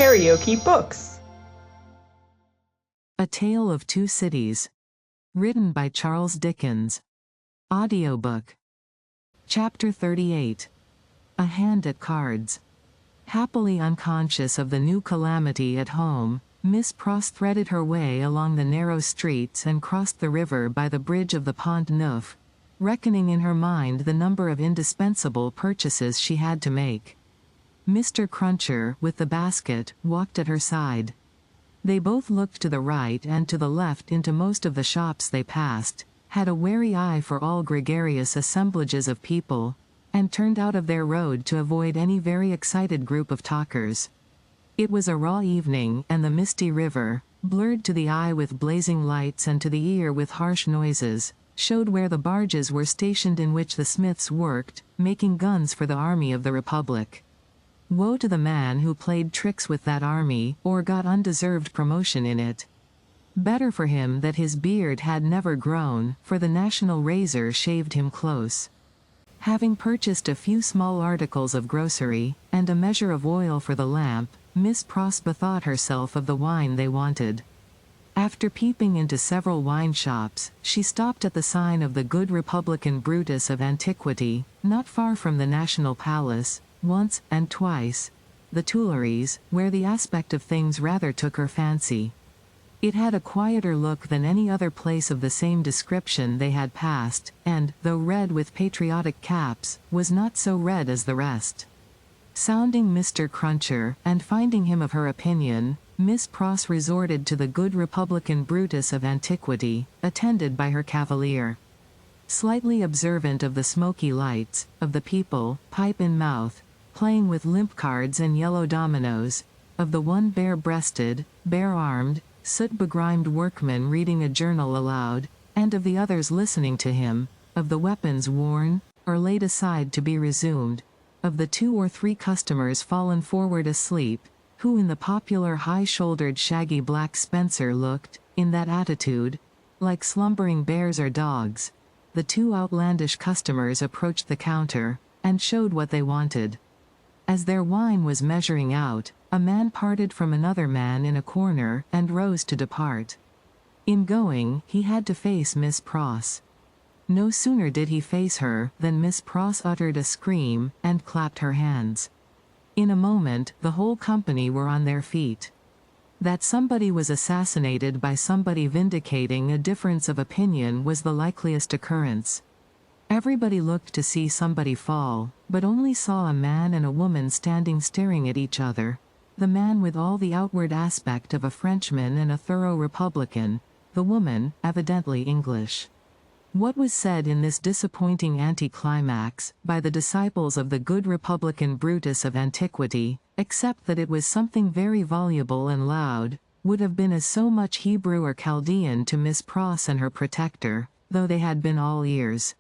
KaraokeBooks. A Tale of Two Cities. Written by Charles Dickens. Audiobook. Chapter 38. A Hand at Cards. Happily unconscious of the new calamity at home, Miss Pross threaded her way along the narrow streets and crossed the river by the bridge of the Pont Neuf, reckoning in her mind the number of indispensable purchases she had to make. Mr. Cruncher, with the basket, walked at her side. They both looked to the right and to the left into most of the shops they passed, had a wary eye for all gregarious assemblages of people, and turned out of their road to avoid any very excited group of talkers. It was a raw evening, and the misty river, blurred to the eye with blazing lights and to the ear with harsh noises, showed where the barges were stationed in which the smiths worked, making guns for the army of the Republic. Woe to the man who played tricks with that army, or got undeserved promotion in it. Better for him that his beard had never grown, for the national razor shaved him close. Having purchased a few small articles of grocery, and a measure of oil for the lamp, Miss Pross bethought herself of the wine they wanted. After peeping into several wine shops, she stopped at the sign of the good Republican Brutus of Antiquity, not far from the National Palace, once and twice, the Tuileries, where the aspect of things rather took her fancy. It had a quieter look than any other place of the same description they had passed, and, though red with patriotic caps, was not so red as the rest. Sounding Mr. Cruncher, and finding him of her opinion, Miss Pross resorted to the good Republican Brutus of Antiquity, attended by her cavalier. Slightly observant of the smoky lights, of the people, pipe in mouth, playing with limp cards and yellow dominoes, of the one bare-breasted, bare-armed, soot-begrimed workman reading a journal aloud, and of the others listening to him, of the weapons worn, or laid aside to be resumed, of the 2 or 3 customers fallen forward asleep, who in the popular high-shouldered shaggy black spencer looked, in that attitude, like slumbering bears or dogs. The 2 outlandish customers approached the counter, and showed what they wanted. As their wine was measuring out, a man parted from another man in a corner, and rose to depart. In going, he had to face Miss Pross. No sooner did he face her, than Miss Pross uttered a scream, and clapped her hands. In a moment, the whole company were on their feet. That somebody was assassinated by somebody vindicating a difference of opinion was the likeliest occurrence. Everybody looked to see somebody fall, but only saw a man and a woman standing staring at each other, the man with all the outward aspect of a Frenchman and a thorough Republican, the woman, evidently English. What was said in this disappointing anticlimax, by the disciples of the good Republican Brutus of Antiquity, except that it was something very voluble and loud, would have been as so much Hebrew or Chaldean to Miss Pross and her protector, though they had been all ears.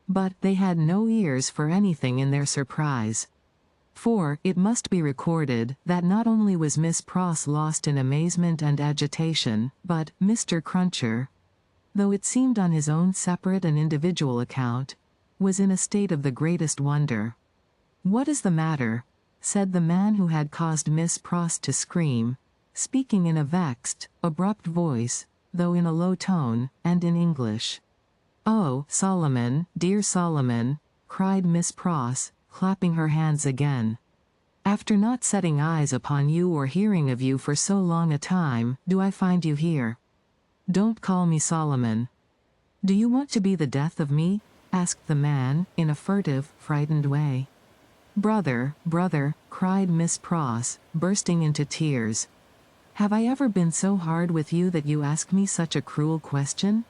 But they had no ears for anything in their surprise. For, it must be recorded, that not only was Miss Pross lost in amazement and agitation, but Mr. Cruncher, though it seemed on his own separate and individual account, was in a state of the greatest wonder. "What is the matter?" said the man who had caused Miss Pross to scream, speaking in a vexed, abrupt voice, though in a low tone, and in English. "Oh, Solomon, dear Solomon," cried Miss Pross, clapping her hands again. "After not setting eyes upon you or hearing of you for so long a time, do I find you here? Don't call me Solomon." "Do you want to be the death of me?" asked the man, in a furtive, frightened way. "Brother, brother," cried Miss Pross, bursting into tears. "Have I ever been so hard with you that you ask me such a cruel question?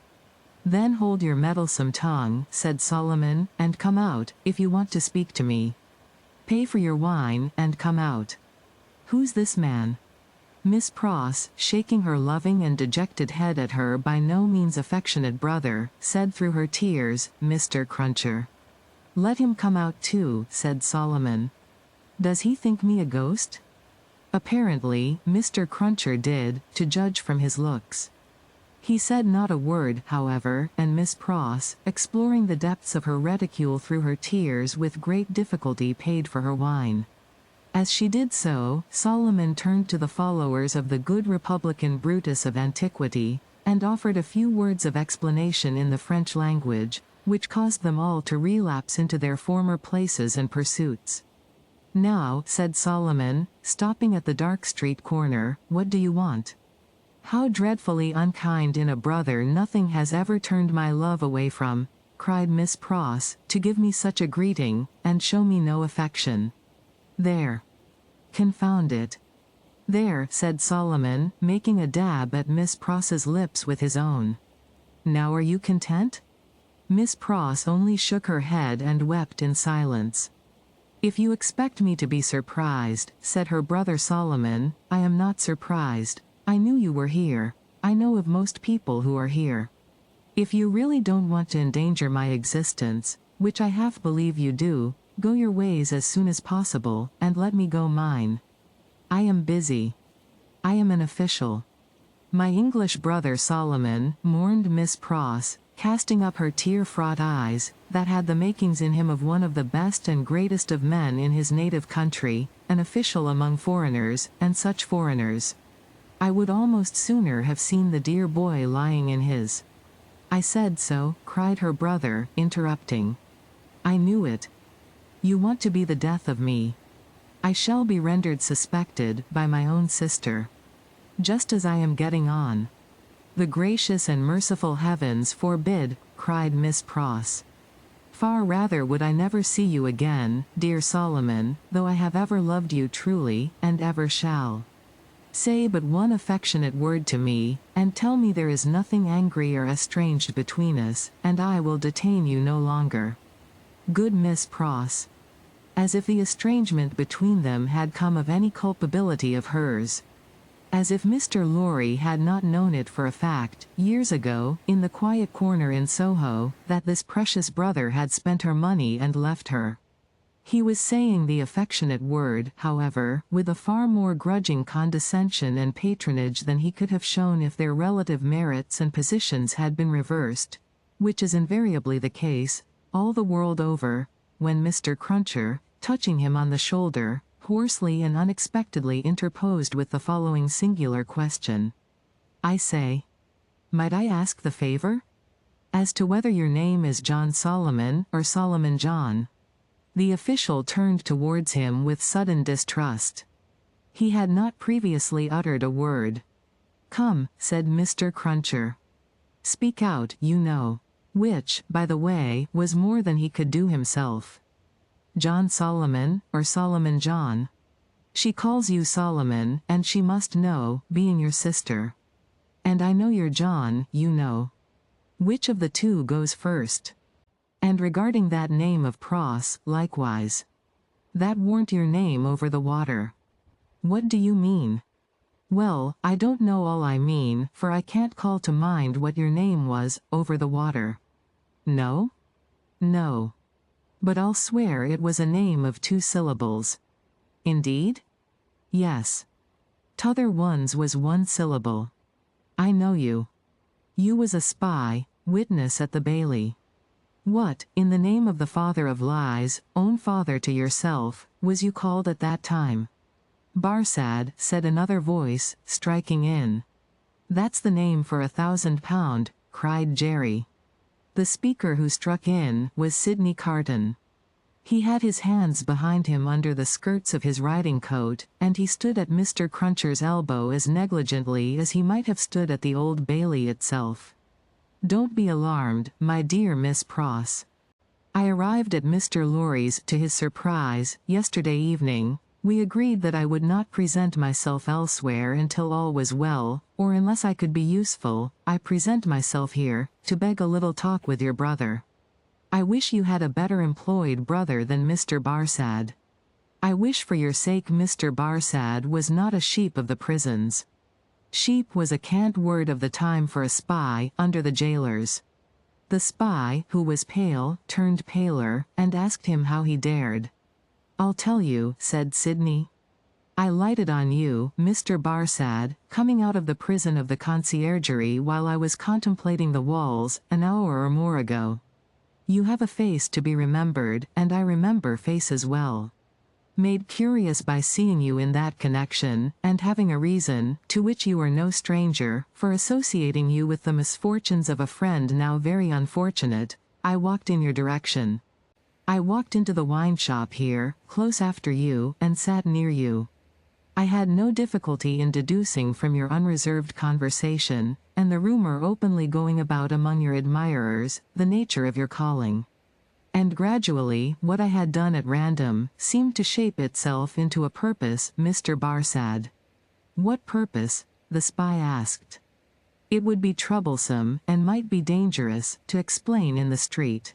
Then hold your meddlesome tongue," said Solomon, "and come out, if you want to speak to me. Pay for your wine, and come out. Who's this man?" Miss Pross, shaking her loving and dejected head at her by no means affectionate brother, said through her tears, "Mr. Cruncher." "Let him come out too," said Solomon. "Does he think me a ghost?" Apparently, Mr. Cruncher did, to judge from his looks. He said not a word, however, and Miss Pross, exploring the depths of her reticule through her tears with great difficulty paid for her wine. As she did so, Solomon turned to the followers of the good Republican Brutus of antiquity, and offered a few words of explanation in the French language, which caused them all to relapse into their former places and pursuits. "Now," said Solomon, stopping at the dark street corner, "what do you want?" "How dreadfully unkind in a brother nothing has ever turned my love away from," cried Miss Pross, "to give me such a greeting, and show me no affection. There. Confound it. There," said Solomon, making a dab at Miss Pross's lips with his own. "Now are you content?" Miss Pross only shook her head and wept in silence. "If you expect me to be surprised," said her brother Solomon, "I am not surprised. I knew you were here. I know of most people who are here. If you really don't want to endanger my existence, which I half believe you do, go your ways as soon as possible, and let me go mine. I am busy. I am an official." "My English brother Solomon," mourned Miss Pross, casting up her tear-fraught eyes, that had the makings in him of one of the best and greatest of men in his native country, an official among foreigners, and such foreigners. "I would almost sooner have seen the dear boy lying in his—" "I said so," cried her brother, interrupting. "I knew it. You want to be the death of me. I shall be rendered suspected, by my own sister. Just as I am getting on." "The gracious and merciful heavens forbid," cried Miss Pross. "Far rather would I never see you again, dear Solomon, though I have ever loved you truly, and ever shall. Say but one affectionate word to me, and tell me there is nothing angry or estranged between us, and I will detain you no longer." Good Miss Pross! As if the estrangement between them had come of any culpability of hers. As if Mr. Lorry had not known it for a fact, years ago, in the quiet corner in Soho, that this precious brother had spent her money and left her. He was saying the affectionate word, however, with a far more grudging condescension and patronage than he could have shown if their relative merits and positions had been reversed, which is invariably the case, all the world over, when Mr. Cruncher, touching him on the shoulder, hoarsely and unexpectedly interposed with the following singular question. "I say, might I ask the favor? As to whether your name is John Solomon, or Solomon John?" The official turned towards him with sudden distrust. He had not previously uttered a word. "Come," said Mr. Cruncher. "Speak out, you know." Which, by the way, was more than he could do himself. "John Solomon, or Solomon John? She calls you Solomon, and she must know, being your sister. And I know you're John, you know. Which of the two goes first? And regarding that name of Pross, likewise. That warn't your name over the water." "What do you mean?" "Well, I don't know all I mean, for I can't call to mind what your name was, over the water." "No?" "No. But I'll swear it was a name of 2 syllables. "Indeed?" "Yes. T'other one's was 1 syllable. I know you. You was a spy, witness at the Bailey. What, in the name of the father of lies, own father to yourself, was you called at that time?" "Barsad," said another voice, striking in. "That's the name for £1,000, cried Jerry. The speaker who struck in was Sidney Carton. He had his hands behind him under the skirts of his riding coat, and he stood at Mr. Cruncher's elbow as negligently as he might have stood at the Old Bailey itself. "Don't be alarmed, my dear Miss Pross. I arrived at Mr. Lorry's, to his surprise, yesterday evening. We agreed that I would not present myself elsewhere until all was well, or unless I could be useful. I present myself here, to beg a little talk with your brother. I wish you had a better employed brother than Mr. Barsad. I wish for your sake Mr. Barsad was not a sheep of the prisons." Sheep was a cant word of the time for a spy, under the jailers. The spy, who was pale, turned paler, and asked him how he dared. "I'll tell you," said Sidney. "I lighted on you, Mr. Barsad, coming out of the prison of the conciergerie while I was contemplating the walls, an hour or more ago. You have a face to be remembered, and I remember faces well. Made curious by seeing you in that connection, and having a reason, to which you are no stranger, for associating you with the misfortunes of a friend now very unfortunate, I walked in your direction. I walked into the wine shop here, close after you, and sat near you. I had no difficulty in deducing from your unreserved conversation, and the rumor openly going about among your admirers, the nature of your calling. And gradually, what I had done at random, seemed to shape itself into a purpose, Mr. Barsad. What purpose? The spy asked. It would be troublesome, and might be dangerous, to explain in the street.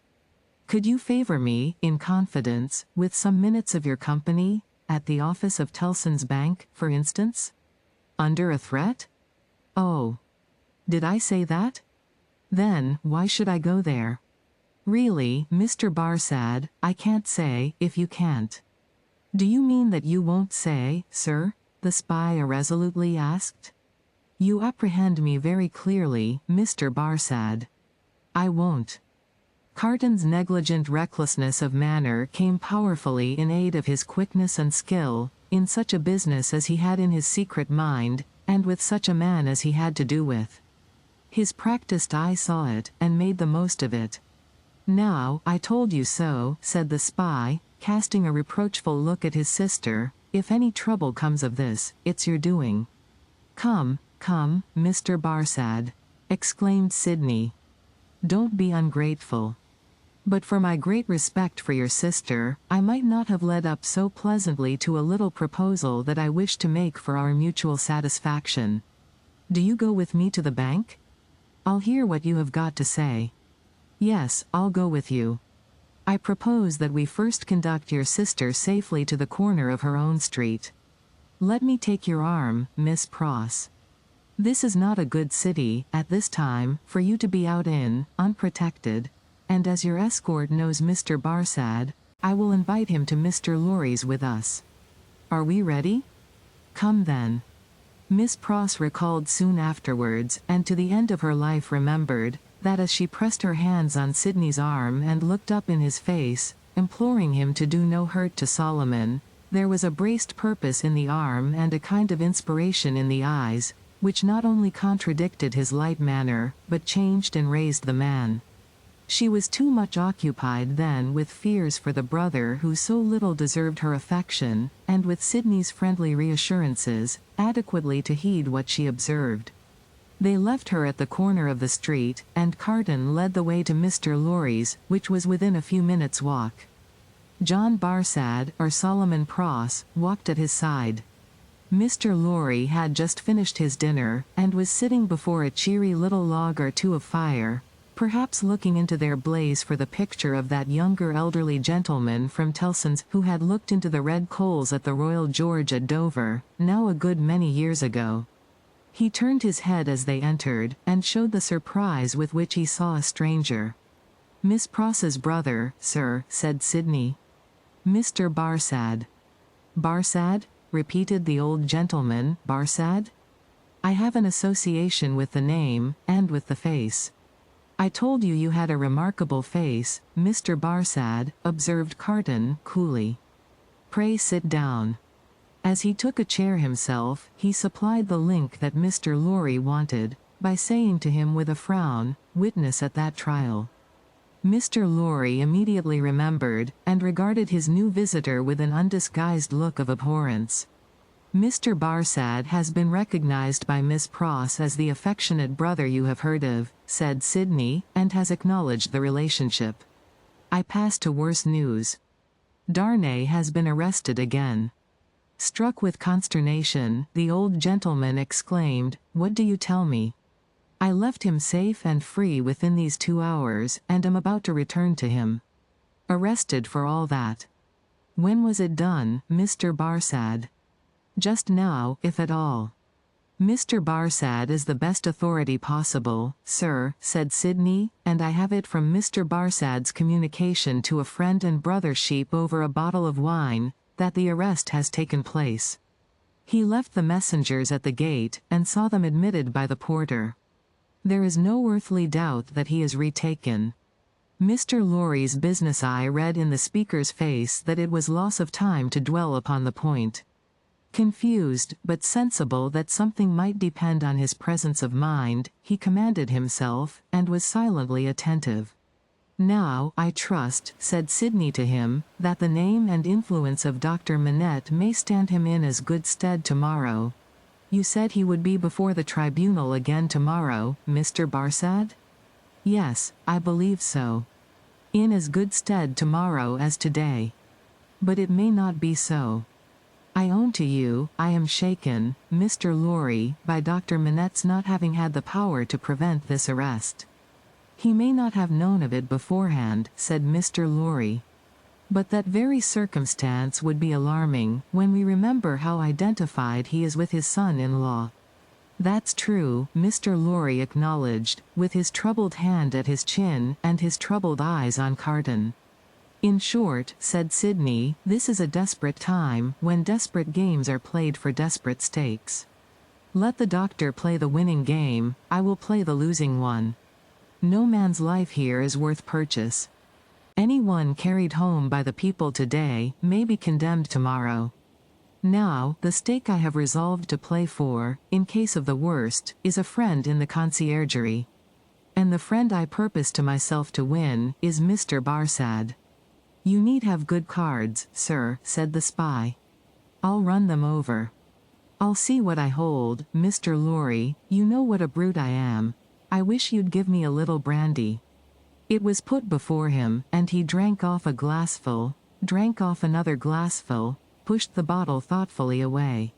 Could you favor me, in confidence, with some minutes of your company, at the office of Tellson's Bank, for instance? Under a threat? Oh. Did I say that? Then, why should I go there? Really, Mr. Barsad, I can't say, if you can't. Do you mean that you won't say, sir? The spy irresolutely asked. You apprehend me very clearly, Mr. Barsad. I won't. Carton's negligent recklessness of manner came powerfully in aid of his quickness and skill, in such a business as he had in his secret mind, and with such a man as he had to do with. His practiced eye saw it, and made the most of it. Now, I told you so, said the spy, casting a reproachful look at his sister. If any trouble comes of this, it's your doing. Come, come, Mr. Barsad, exclaimed Sidney. Don't be ungrateful. But for my great respect for your sister, I might not have led up so pleasantly to a little proposal that I wish to make for our mutual satisfaction. Do you go with me to the bank? I'll hear what you have got to say. Yes, I'll go with you. I propose that we first conduct your sister safely to the corner of her own street. Let me take your arm, Miss Pross. This is not a good city, at this time, for you to be out in, unprotected, and as your escort knows Mr. Barsad, I will invite him to Mr. Lorry's with us. Are we ready? Come then. Miss Pross recalled soon afterwards, and to the end of her life remembered, that as she pressed her hands on Sidney's arm and looked up in his face, imploring him to do no hurt to Solomon, there was a braced purpose in the arm and a kind of inspiration in the eyes, which not only contradicted his light manner, but changed and raised the man. She was too much occupied then with fears for the brother who so little deserved her affection, and with Sidney's friendly reassurances, adequately to heed what she observed. They left her at the corner of the street, and Carton led the way to Mr. Lorry's, which was within a few minutes' walk. John Barsad, or Solomon Pross, walked at his side. Mr. Lorry had just finished his dinner, and was sitting before a cheery little log or two of fire, perhaps looking into their blaze for the picture of that younger elderly gentleman from Tellson's who had looked into the red coals at the Royal George at Dover, now a good many years ago. He turned his head as they entered, and showed the surprise with which he saw a stranger. Miss Pross's brother, sir, said Sidney. Mr. Barsad. Barsad? Repeated the old gentleman. Barsad? I have an association with the name, and with the face. I told you you had a remarkable face, Mr. Barsad, observed Carton, coolly. Pray sit down. As he took a chair himself, he supplied the link that Mr. Lorry wanted, by saying to him with a frown, witness at that trial. Mr. Lorry immediately remembered, and regarded his new visitor with an undisguised look of abhorrence. Mr. Barsad has been recognized by Miss Pross as the affectionate brother you have heard of, said Sidney, and has acknowledged the relationship. I pass to worse news. Darnay has been arrested again. Struck with consternation, the old gentleman exclaimed, What do you tell me? I left him safe and free within these 2 hours, and am about to return to him. Arrested for all that. When was it done, Mr. Barsad? Just now, if at all. Mr. Barsad is the best authority possible, sir, said Sidney, and I have it from Mr. Barsad's communication to a friend and brother sheep over a bottle of wine, that the arrest has taken place. He left the messengers at the gate, and saw them admitted by the porter. There is no earthly doubt that he is retaken. Mr. Lorry's business eye read in the speaker's face that it was loss of time to dwell upon the point. Confused, but sensible that something might depend on his presence of mind, he commanded himself, and was silently attentive. "Now, I trust," said Sidney to him, "that the name and influence of Dr. Manette may stand him in as good stead tomorrow. You said he would be before the tribunal again tomorrow, Mr. Barsad?" "Yes, I believe so. In as good stead tomorrow as today. But it may not be so. I own to you, I am shaken, Mr. Lorry, by Dr. Manette's not having had the power to prevent this arrest." "He may not have known of it beforehand," said Mr. Lorry. "But that very circumstance would be alarming, when we remember how identified he is with his son-in-law." "That's true," Mr. Lorry acknowledged, with his troubled hand at his chin, and his troubled eyes on Carton. "In short," said Sidney, "this is a desperate time, when desperate games are played for desperate stakes. Let the doctor play the winning game, I will play the losing one. No man's life here is worth purchase. Any one carried home by the people today, may be condemned tomorrow. Now, the stake I have resolved to play for, in case of the worst, is a friend in the conciergerie. And the friend I purpose to myself to win, is Mr. Barsad." "You need have good cards, sir," said the spy. "I'll run them over. I'll see what I hold, Mr. Lorry, you know what a brute I am. I wish you'd give me a little brandy." It was put before him, and he drank off a glassful, drank off another glassful, pushed the bottle thoughtfully away.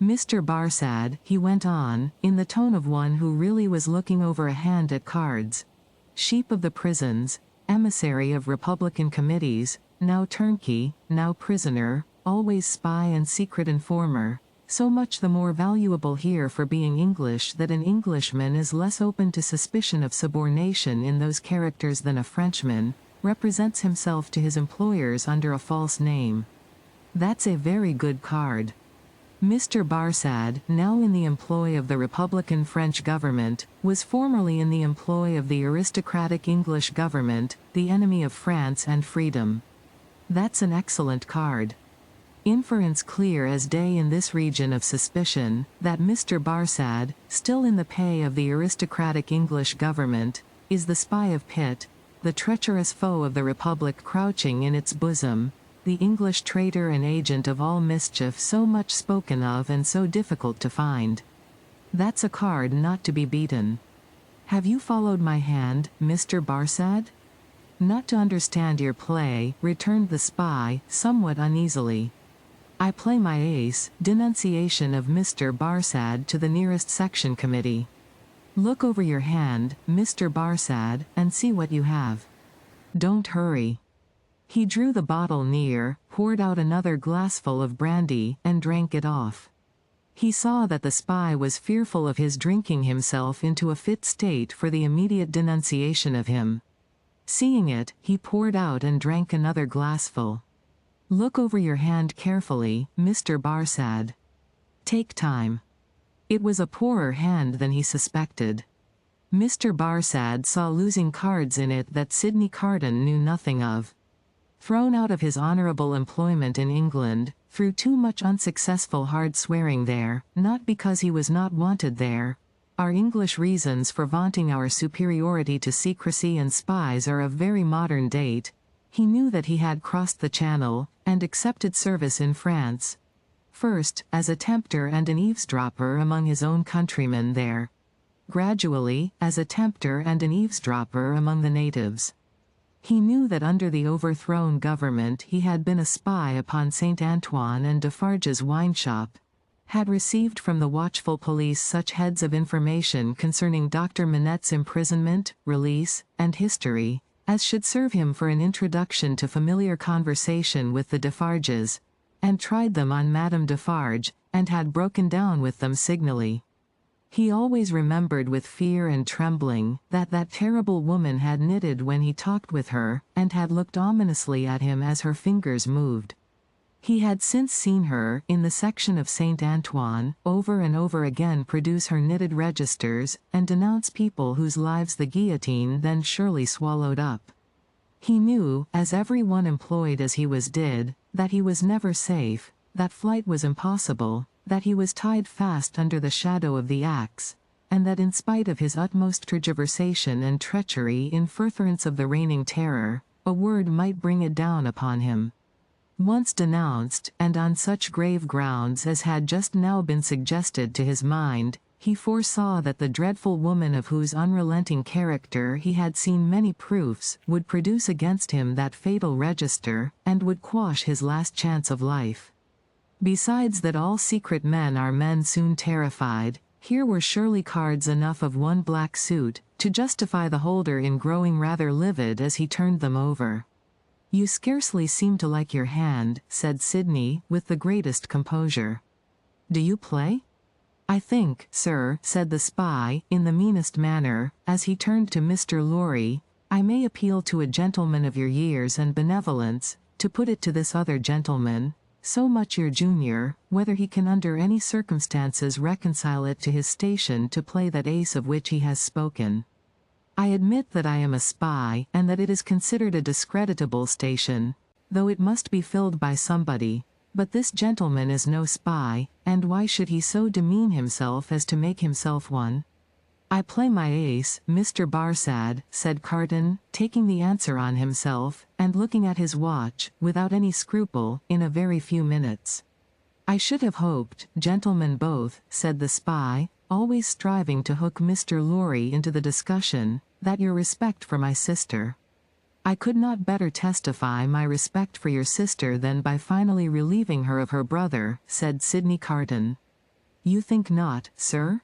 "Mr. Barsad," he went on, in the tone of one who really was looking over a hand at cards, "sheep of the prisons, emissary of Republican committees, now turnkey, now prisoner, always spy and secret informer, so much the more valuable here for being English that an Englishman is less open to suspicion of subornation in those characters than a Frenchman, represents himself to his employers under a false name. That's a very good card. Mr. Barsad, now in the employ of the Republican French government, was formerly in the employ of the aristocratic English government, the enemy of France and freedom. That's an excellent card. Inference clear as day in this region of suspicion, that Mr. Barsad, still in the pay of the aristocratic English government, is the spy of Pitt, the treacherous foe of the Republic crouching in its bosom, the English traitor and agent of all mischief so much spoken of and so difficult to find. That's a card not to be beaten. Have you followed my hand, Mr. Barsad?" "Not to understand your play," returned the spy, somewhat uneasily. "I play my ace, denunciation of Mr. Barsad to the nearest section committee. Look over your hand, Mr. Barsad, and see what you have. Don't hurry." He drew the bottle near, poured out another glassful of brandy, and drank it off. He saw that the spy was fearful of his drinking himself into a fit state for the immediate denunciation of him. Seeing it, he poured out and drank another glassful. "Look over your hand carefully, Mr. Barsad. Take time." It was a poorer hand than he suspected. Mr. Barsad saw losing cards in it that Sidney Carton knew nothing of. Thrown out of his honorable employment in England, through too much unsuccessful hard swearing there, not because he was not wanted there. Our English reasons for vaunting our superiority to secrecy and spies are of very modern date. He knew that he had crossed the Channel, and accepted service in France. First, as a tempter and an eavesdropper among his own countrymen there. Gradually, as a tempter and an eavesdropper among the natives. He knew that under the overthrown government he had been a spy upon St. Antoine and Defarge's wine shop, had received from the watchful police such heads of information concerning Dr. Manette's imprisonment, release, and history, as should serve him for an introduction to familiar conversation with the Defarges, and tried them on Madame Defarge, and had broken down with them signally. He always remembered with fear and trembling that terrible woman had knitted when he talked with her, and had looked ominously at him as her fingers moved. He had since seen her, in the section of St. Antoine, over and over again produce her knitted registers, and denounce people whose lives the guillotine then surely swallowed up. He knew, as every one employed as he was did, that he was never safe, that flight was impossible, that he was tied fast under the shadow of the axe, and that in spite of his utmost tergiversation and treachery in furtherance of the reigning terror, a word might bring it down upon him. Once denounced, and on such grave grounds as had just now been suggested to his mind, he foresaw that the dreadful woman of whose unrelenting character he had seen many proofs would produce against him that fatal register, and would quash his last chance of life. Besides that all secret men are men soon terrified, here were surely cards enough of one black suit, to justify the holder in growing rather livid as he turned them over. "You scarcely seem to like your hand," said Sidney, with the greatest composure. "Do you play?" "I think, sir," said the spy, in the meanest manner, as he turned to Mr. Lorry, "I may appeal to a gentleman of your years and benevolence, to put it to this other gentleman, so much your junior, whether he can under any circumstances reconcile it to his station to play that ace of which he has spoken. I admit that I am a spy, and that it is considered a discreditable station, though it must be filled by somebody, but this gentleman is no spy, and why should he so demean himself as to make himself one?" "I play my ace, Mr. Barsad," said Carton, taking the answer on himself, and looking at his watch, without any scruple, in a very few minutes. "I should have hoped, gentlemen both," said the spy, always striving to hook Mr. Lorry into the discussion, "that your respect for my sister—" "I could not better testify my respect for your sister than by finally relieving her of her brother," said Sidney Carton. "You think not, sir?"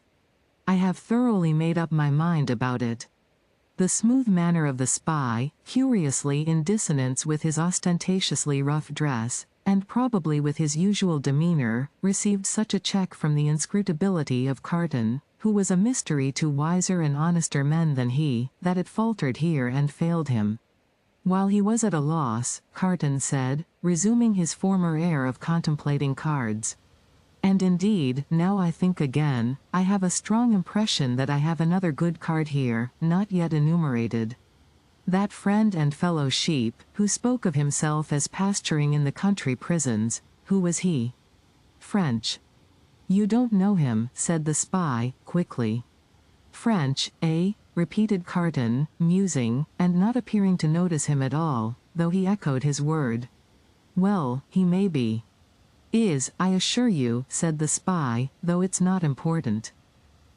"I have thoroughly made up my mind about it." The smooth manner of the spy, curiously in dissonance with his ostentatiously rough dress, and probably with his usual demeanor, received such a check from the inscrutability of Carton, who was a mystery to wiser and honester men than he, that it faltered here and failed him. While he was at a loss, Carton said, resuming his former air of contemplating cards, "And indeed, now I think again, I have a strong impression that I have another good card here, not yet enumerated. That friend and fellow sheep, who spoke of himself as pasturing in the country prisons, who was he?" "French." "You don't know him," said the spy, quickly. "French, eh?" repeated Carton, musing, and not appearing to notice him at all, though he echoed his word. "Well, he may be." "Is, I assure you," said the spy, "though it's not important."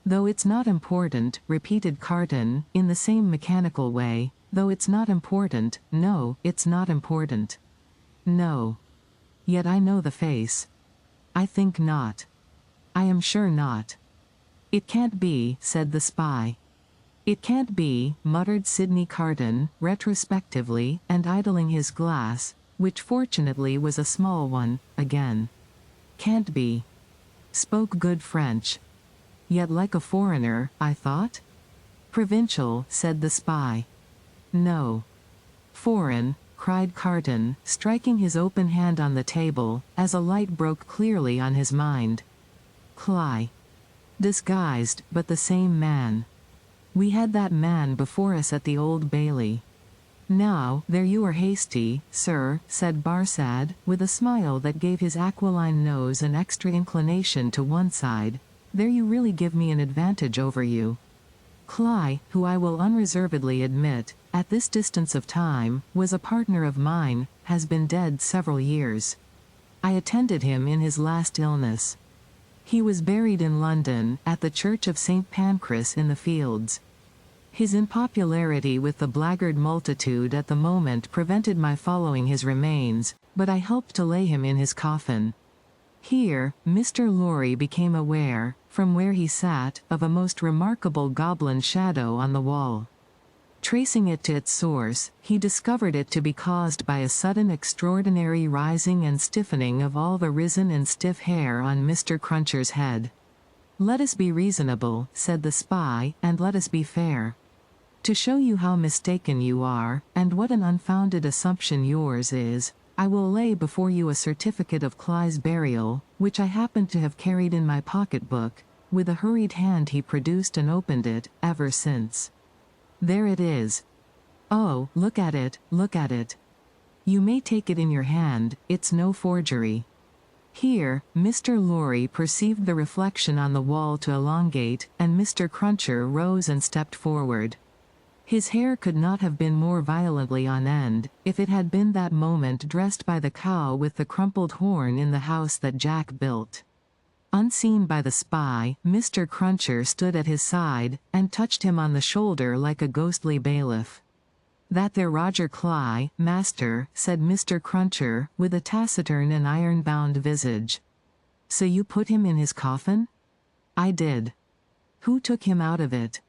"Though it's not important," repeated Carton, in the same mechanical way, "though it's not important, no, it's not important." "No. Yet I know the face." "I think not." "I am sure not." "It can't be," said the spy. "It can't be," muttered Sidney Carton, retrospectively, and idling his glass, which fortunately was a small one, again. "Can't be. Spoke good French. Yet like a foreigner, I thought?" "Provincial," said the spy. "No. Foreign," cried Carton, striking his open hand on the table, as a light broke clearly on his mind. "Cly. Disguised, but the same man. We had that man before us at the Old Bailey." "Now, there you are hasty, sir," said Barsad, with a smile that gave his aquiline nose an extra inclination to one side. "There you really give me an advantage over you. Cly, who I will unreservedly admit, at this distance of time, was a partner of mine, has been dead several years. I attended him in his last illness. He was buried in London, at the Church of St. Pancras in the Fields. His unpopularity with the blackguard multitude at the moment prevented my following his remains, but I helped to lay him in his coffin." Here, Mr. Lorry became aware, from where he sat, of a most remarkable goblin shadow on the wall. Tracing it to its source, he discovered it to be caused by a sudden extraordinary rising and stiffening of all the risen and stiff hair on Mr. Cruncher's head. "Let us be reasonable," said the spy, "and let us be fair. To show you how mistaken you are, and what an unfounded assumption yours is, I will lay before you a certificate of Cly's burial, which I happen to have carried in my pocket-book." With a hurried hand he produced and opened it, "ever since. There it is. Oh, look at it, look at it. You may take it in your hand, it's no forgery. Here, Mr. Lorry perceived the reflection on the wall to elongate, and Mr. Cruncher rose and stepped forward. His hair could not have been more violently on end, if it had been that moment dressed by the cow with the crumpled horn in the house that Jack built. Unseen by the spy, Mr. Cruncher stood at his side, and touched him on the shoulder like a ghostly bailiff. "That there Roger Cly, master," said Mr. Cruncher, with a taciturn and iron-bound visage. "So you put him in his coffin?" "I did." "Who took him out of it?"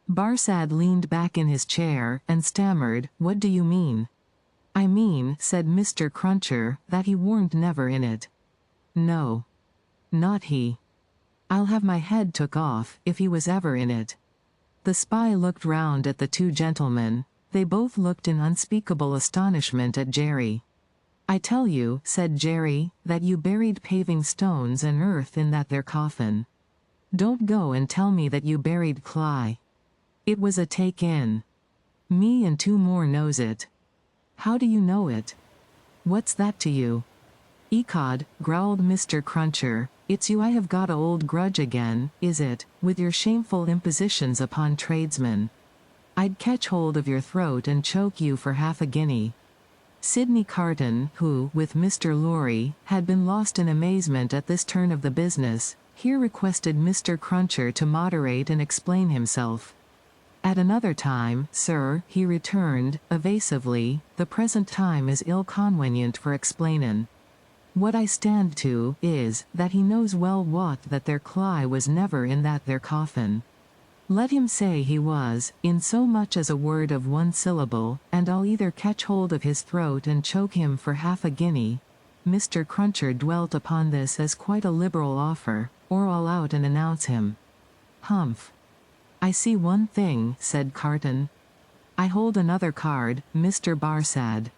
Barsad leaned back in his chair, and stammered, "What do you mean?" "I mean," said Mr. Cruncher, "that he warn't never in it." "No. Not he. I'll have my head took off, if he was ever in it." The spy looked round at the two gentlemen. They both looked in unspeakable astonishment at Jerry. "I tell you," said Jerry, "that you buried paving stones and earth in that there coffin. Don't go and tell me that you buried Cly. It was a take-in. Me and two more knows it." "How do you know it?" "What's that to you?" "Ecod," growled Mr. Cruncher, "it's you I have got a old grudge again, is it, with your shameful impositions upon tradesmen? I'd catch hold of your throat and choke you for half a guinea." Sidney Carton, who, with Mr. Lorry, had been lost in amazement at this turn of the business, here requested Mr. Cruncher to moderate and explain himself. "At another time, sir," he returned, evasively, "the present time is ill conwenient for explainin'. What I stand to, is, that he knows well wot that there Cly was never in that there coffin. Let him say he was, in so much as a word of one syllable, and I'll either catch hold of his throat and choke him for half a guinea." Mr. Cruncher dwelt upon this as quite a liberal offer, "or I'll out and announce him." "Humph. I see one thing," said Carton. "I hold another card, Mr. Barsad."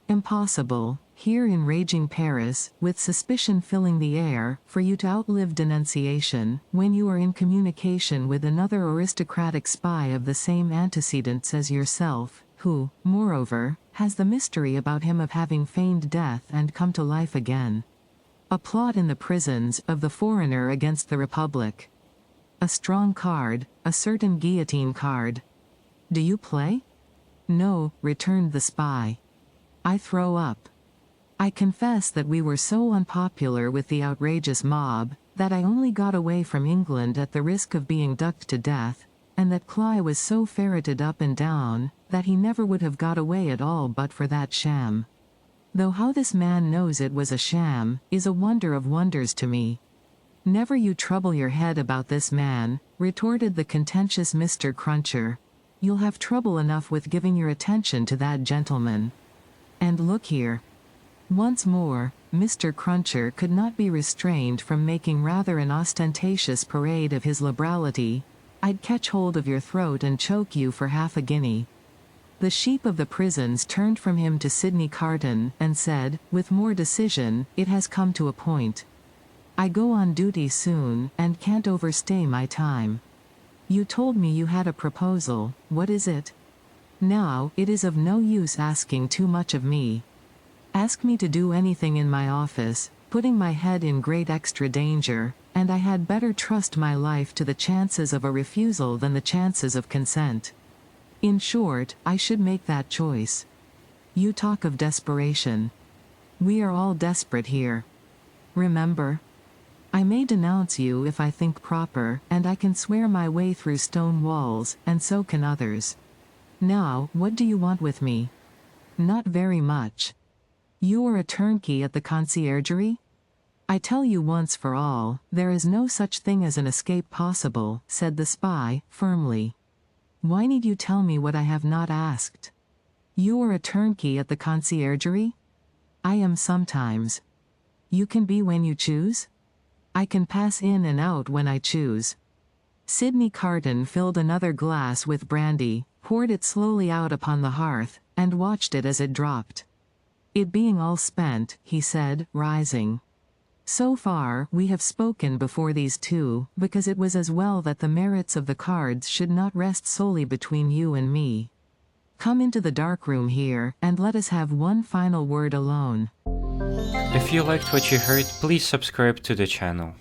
"Impossible, here in raging Paris, with suspicion filling the air, for you to outlive denunciation, when you are in communication with another aristocratic spy of the same antecedents as yourself, who, moreover, has the mystery about him of having feigned death and come to life again. A plot in the prisons, of the foreigner against the Republic. A strong card, a certain guillotine card. Do you play?" "No," returned the spy. "I throw up. I confess that we were so unpopular with the outrageous mob, that I only got away from England at the risk of being ducked to death, and that Cly was so ferreted up and down, that he never would have got away at all but for that sham. Though how this man knows it was a sham, is a wonder of wonders to me." "Never you trouble your head about this man," retorted the contentious Mr. Cruncher. "You'll have trouble enough with giving your attention to that gentleman. And look here." Once more, Mr. Cruncher could not be restrained from making rather an ostentatious parade of his liberality. "I'd catch hold of your throat and choke you for half a guinea." The sheep of the prisons turned from him to Sidney Carton, and said, with more decision, "It has come to a point. I go on duty soon, and can't overstay my time. You told me you had a proposal. What is it? Now, it is of no use asking too much of me. Ask me to do anything in my office, putting my head in great extra danger, and I had better trust my life to the chances of a refusal than the chances of consent. In short, I should make that choice. You talk of desperation. We are all desperate here. Remember. I may denounce you if I think proper, and I can swear my way through stone walls, and so can others. Now, what do you want with me?" "Not very much. You are a turnkey at the conciergerie? I tell you once for all, there is no such thing as an escape possible," said the spy, firmly. "Why need you tell me what I have not asked? You are a turnkey at the conciergerie?" "I am sometimes." "You can be when you choose?" "I can pass in and out when I choose." Sidney Carton filled another glass with brandy, poured it slowly out upon the hearth, and watched it as it dropped. "It being all spent," he said, rising. "So far, we have spoken before these two, because it was as well that the merits of the cards should not rest solely between you and me. Come into the dark room here, and let us have one final word alone. If you liked what you heard, please subscribe to the channel.